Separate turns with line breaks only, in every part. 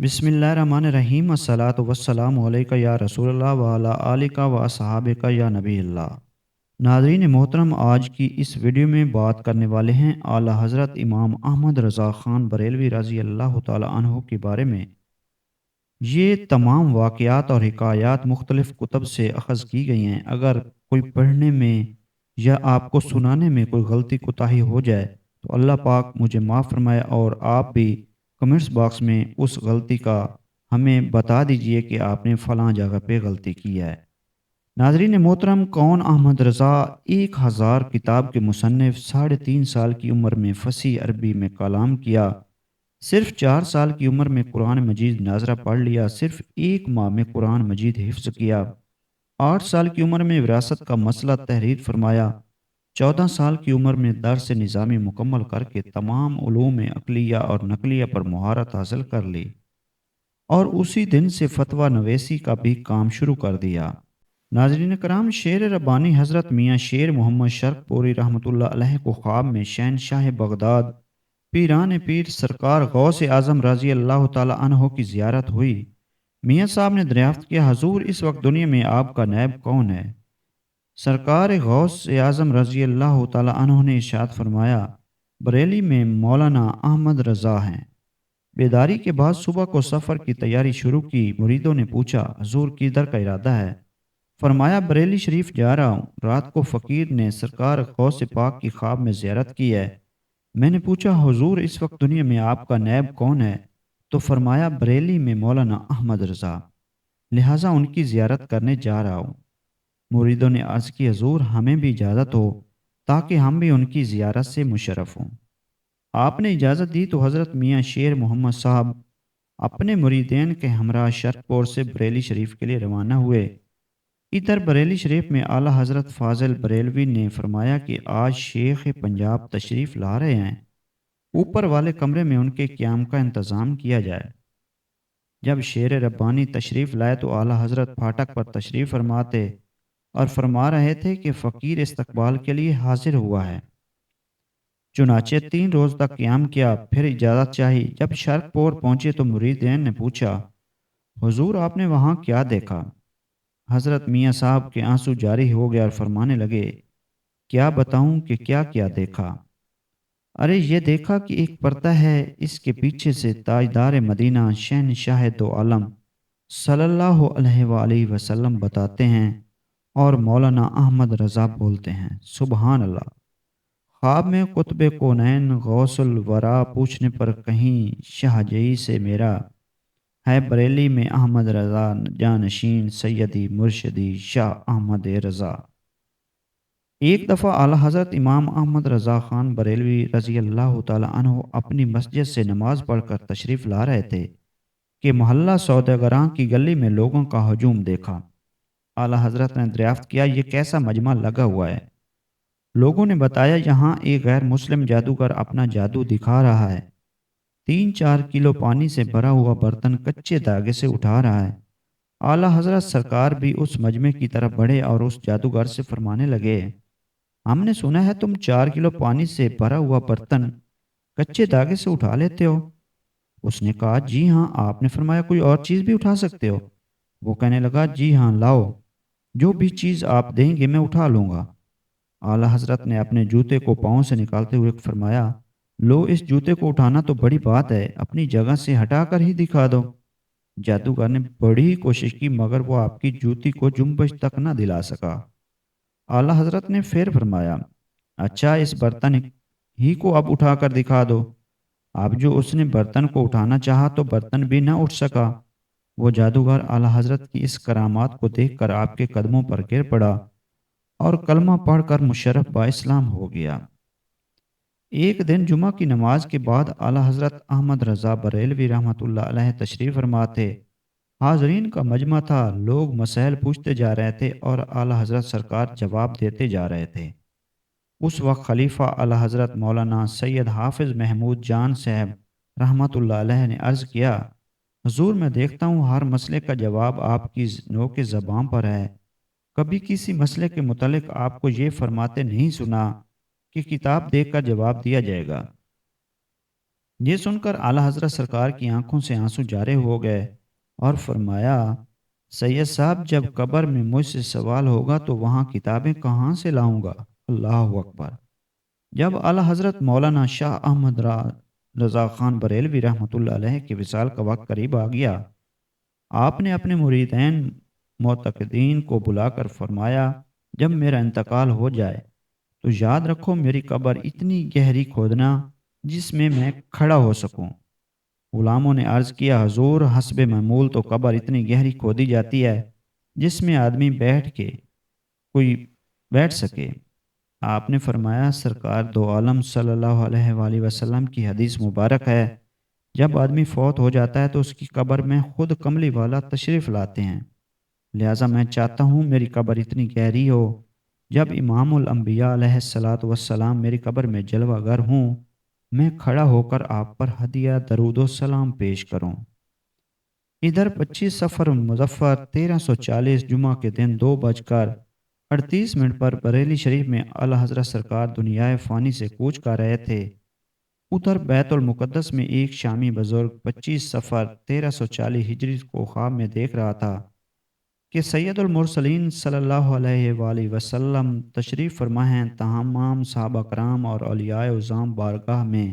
بسم اللہ الرحمن الرحیم الصلاۃ والسلام علیکہ یا رسول اللہ وعلی آلکہ و اصحابکہ یا نبی اللہ۔ ناظرین محترم، آج کی اس ویڈیو میں بات کرنے والے ہیں اعلیٰ حضرت امام احمد رضا خان بریلوی رضی اللہ تعالی عنہ کے بارے میں۔ یہ تمام واقعات اور حکایات مختلف کتب سے اخذ کی گئی ہیں۔ اگر کوئی پڑھنے میں یا آپ کو سنانے میں کوئی غلطی کوتاہی ہو جائے تو اللہ پاک مجھے معاف فرمائے، اور آپ بھی کمنٹس باکس میں اس غلطی کا ہمیں بتا دیجئے کہ آپ نے فلاں جگہ پہ غلطی کی ہے۔ ناظرین محترم، کون احمد رضا 1000 کتاب کے مصنف، 3.5 سال کی عمر میں فصیح عربی میں کلام کیا، صرف 4 سال کی عمر میں قرآن مجید ناظرہ پڑھ لیا، صرف 1 ماہ میں قرآن مجید حفظ کیا، 8 سال کی عمر میں وراثت کا مسئلہ تحریر فرمایا، 14 سال کی عمر میں درس نظامی مکمل کر کے تمام علوم عقلیہ اور نقلیہ پر مہارت حاصل کر لی، اور اسی دن سے فتویٰ نویسی کا بھی کام شروع کر دیا۔ ناظرین کرام، شیر ربانی حضرت میاں شیر محمد شرق پوری رحمۃ اللہ علیہ کو خواب میں شہنشاہ بغداد پیران پیر سرکار غوث اعظم رضی اللہ تعالی عنہ کی زیارت ہوئی۔ میاں صاحب نے دریافت کیا، حضور اس وقت دنیا میں آپ کا نائب کون ہے؟ سرکار غوث اعظم رضی اللہ تعالی عنہ نے ارشاد فرمایا، بریلی میں مولانا احمد رضا ہیں۔ بیداری کے بعد صبح کو سفر کی تیاری شروع کی۔ مریدوں نے پوچھا، حضور کدھر کا ارادہ ہے؟ فرمایا، بریلی شریف جا رہا ہوں۔ رات کو فقیر نے سرکار غوث پاک کی خواب میں زیارت کی ہے۔ میں نے پوچھا، حضور اس وقت دنیا میں آپ کا نائب کون ہے؟ تو فرمایا، بریلی میں مولانا احمد رضا، لہٰذا ان کی زیارت کرنے جا رہا ہوں۔ مریدوں نے عرض کی، حضور ہمیں بھی اجازت ہو تاکہ ہم بھی ان کی زیارت سے مشرف ہوں۔ آپ نے اجازت دی تو حضرت میاں شیر محمد صاحب اپنے مریدین کے ہمراہ شرق پور سے بریلی شریف کے لیے روانہ ہوئے۔ ادھر بریلی شریف میں اعلیٰ حضرت فاضل بریلوی نے فرمایا کہ آج شیخ پنجاب تشریف لا رہے ہیں، اوپر والے کمرے میں ان کے قیام کا انتظام کیا جائے۔ جب شیر ربانی تشریف لائے تو اعلیٰ حضرت پھاٹک پر تشریف فرماتے اور فرما رہے تھے کہ فقیر استقبال کے لیے حاضر ہوا ہے۔ چنانچہ 3 روز تک قیام کیا، پھر اجازت چاہی۔ جب شرق پور پہنچے تو مریدین نے پوچھا، حضور آپ نے وہاں کیا دیکھا؟ حضرت میاں صاحب کے آنسو جاری ہو گیا اور فرمانے لگے، کیا بتاؤں کہ کیا کیا دیکھا؟ ارے یہ دیکھا کہ ایک پردہ ہے، اس کے پیچھے سے تاجدار مدینہ شہنشاہ دو عالم صلی اللہ علیہ وآلہ وسلم بتاتے ہیں اور مولانا احمد رضا بولتے ہیں، سبحان اللہ۔ خواب میں قطب کونین غوث الورا پوچھنے پر کہیں شاہجہی سے میرا ہے بریلی میں احمد رضا جانشین سیدی مرشدی شاہ احمد رضا۔ ایک دفعہ اعلیٰ حضرت امام احمد رضا خان بریلوی رضی اللہ تعالی عنہ اپنی مسجد سے نماز پڑھ کر تشریف لا رہے تھے کہ محلہ سوداگراں کی گلی میں لوگوں کا ہجوم دیکھا۔ اعلیٰ حضرت نے دریافت کیا، یہ کیسا مجمع لگا ہوا ہے؟ لوگوں نے بتایا، یہاں ایک غیر مسلم جادوگر اپنا جادو دکھا رہا ہے، 3-4 کلو پانی سے بھرا ہوا برتن کچے دھاگے سے اٹھا رہا ہے۔ اعلیٰ حضرت سرکار بھی اس مجمع کی طرف بڑھے اور اس جادوگر سے فرمانے لگے، ہم نے سنا ہے تم 4 کلو پانی سے بھرا ہوا برتن کچے دھاگے سے اٹھا لیتے ہو۔ اس نے کہا، جی ہاں۔ آپ نے فرمایا، کوئی اور چیز بھی اٹھا سکتے ہو؟ وہ کہنے لگا، جی ہاں، لاؤ، جو بھی چیز آپ دیں گے میں اٹھا لوں گا۔ اعلیٰ حضرت نے اپنے جوتے کو پاؤں سے نکالتے ہوئے فرمایا، لو، اس جوتے کو اٹھانا تو بڑی بات ہے، اپنی جگہ سے ہٹا کر ہی دکھا دو۔ جادوگر نے بڑی کوشش کی مگر وہ آپ کی جوتی کو جنبش تک نہ دلا سکا۔ اعلیٰ حضرت نے پھر فرمایا، اچھا، اس برتن ہی کو اب اٹھا کر دکھا دو۔ اب جو اس نے برتن کو اٹھانا چاہا تو برتن بھی نہ اٹھ سکا۔ وہ جادوگر اعلیٰ حضرت کی اس کرامات کو دیکھ کر آپ کے قدموں پر گر پڑا اور کلمہ پڑھ کر مشرف با اسلام ہو گیا۔ ایک دن جمعہ کی نماز کے بعد اعلیٰ حضرت احمد رضا بریلوی رحمۃ اللہ علیہ تشریف فرما تھے۔ حاضرین کا مجمع تھا، لوگ مسائل پوچھتے جا رہے تھے اور اعلیٰ حضرت سرکار جواب دیتے جا رہے تھے۔ اس وقت خلیفہ اعلیٰ حضرت مولانا سید حافظ محمود جان صاحب رحمۃ اللہ علیہ نے عرض کیا، حضور میں دیکھتا ہوں ہر مسئلے کا جواب آپ کی نوک زبان پر ہے، کبھی کسی مسئلے کے متعلق آپ کو یہ فرماتے نہیں سنا کہ کتاب دیکھ کر جواب دیا جائے گا۔ یہ سن کر اعلیٰ حضرت سرکار کی آنکھوں سے آنسو جارے ہو گئے اور فرمایا، سید صاحب جب قبر میں مجھ سے سوال ہوگا تو وہاں کتابیں کہاں سے لاؤں گا؟ اللہ اکبر۔ جب اعلیٰ حضرت مولانا شاہ احمد رضا خان بریلوی رحمۃ اللہ علیہ کے وصال کا وقت قریب آ گیا، آپ نے اپنے مریدین معتقدین کو بلا کر فرمایا، جب میرا انتقال ہو جائے تو یاد رکھو میری قبر اتنی گہری کھودنا جس میں کھڑا ہو سکوں۔ غلاموں نے عرض کیا، حضور حسب معمول تو قبر اتنی گہری کھودی جاتی ہے جس میں آدمی کوئی بیٹھ سکے۔ آپ نے فرمایا، سرکار دو عالم صلی اللہ علیہ وآلہ وسلم کی حدیث مبارک ہے، جب آدمی فوت ہو جاتا ہے تو اس کی قبر میں خود کملی والا تشریف لاتے ہیں، لہٰذا میں چاہتا ہوں میری قبر اتنی گہری ہو، جب امام الانبیاء علیہ الصلاۃ والسلام میری قبر میں جلوہ گر ہوں، میں کھڑا ہو کر آپ پر ہدیہ درود و سلام پیش کروں۔ ادھر 25 صفر مظفر 1340 جمعہ کے دن 2:38 پر بریلی شریف میں اعلیٰ حضرت سرکار دنیائے فانی سے کوچ کر رہے تھے۔ ادھر بیت المقدس میں ایک شامی بزرگ 25 صفر 1340 ہجری کو خواب میں دیکھ رہا تھا کہ سید المرسلین صلی اللہ علیہ وآلہ وسلم تشریف فرما ہیں، تمام صحابہ کرام اور اولیاء عظام بارگاہ میں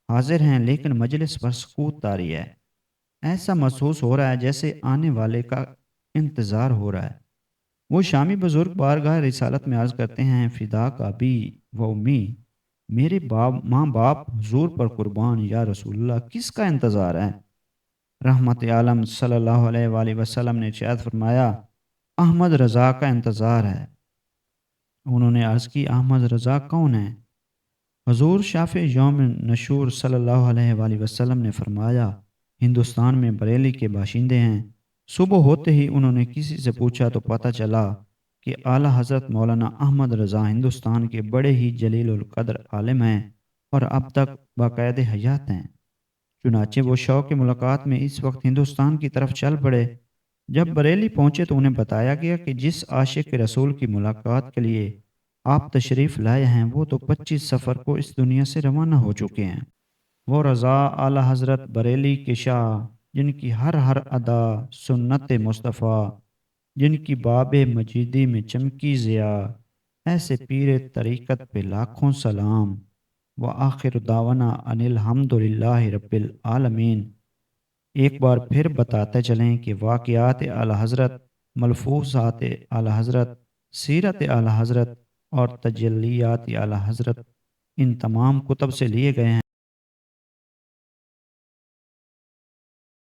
حاضر ہیں، لیکن مجلس پر سکوت طاری ہے۔ ایسا محسوس ہو رہا ہے جیسے آنے والے کا انتظار ہو رہا ہے۔ وہ شامی بزرگ بارگاہ رسالت میں عرض کرتے ہیں، فدا کا بھی و امی، میرے ماں باپ حضور پر قربان، یا رسول اللہ کس کا انتظار ہے؟ رحمت عالم صلی اللہ علیہ وآلہ وسلم نے ارشاد فرمایا، احمد رضا کا انتظار ہے۔ انہوں نے عرض کی، احمد رضا کون ہے؟ حضور شافع یوم نشور صلی اللہ علیہ وآلہ وسلم نے فرمایا، ہندوستان میں بریلی کے باشندے ہیں۔ صبح ہوتے ہی انہوں نے کسی سے پوچھا تو پتہ چلا کہ اعلیٰ حضرت مولانا احمد رضا ہندوستان کے بڑے ہی جلیل القدر عالم ہیں اور اب تک باقاعد حیات ہیں۔ چنانچہ وہ شوق ملاقات میں اس وقت ہندوستان کی طرف چل پڑے۔ جب بریلی پہنچے تو انہیں بتایا گیا کہ جس عاشق رسول کی ملاقات کے لیے آپ تشریف لائے ہیں وہ تو 25 صفر کو اس دنیا سے روانہ ہو چکے ہیں۔ وہ رضا اعلیٰ حضرت بریلی کے شاہ، جن کی ہر ادا سنت مصطفیٰ، جن کی باب مجیدی میں چمکی ضیا، ایسے پیر طریقت پہ لاکھوں سلام۔ وآخر دعوانا ان الحمد للہ رب العالمین۔ ایک بار پھر بتاتے چلیں کہ واقعات اعلیٰ حضرت، ملفوظات اعلیٰ حضرت، سیرت اعلیٰ حضرت اور تجلیات اعلیٰ حضرت ان تمام کتب سے لیے گئے ہیں۔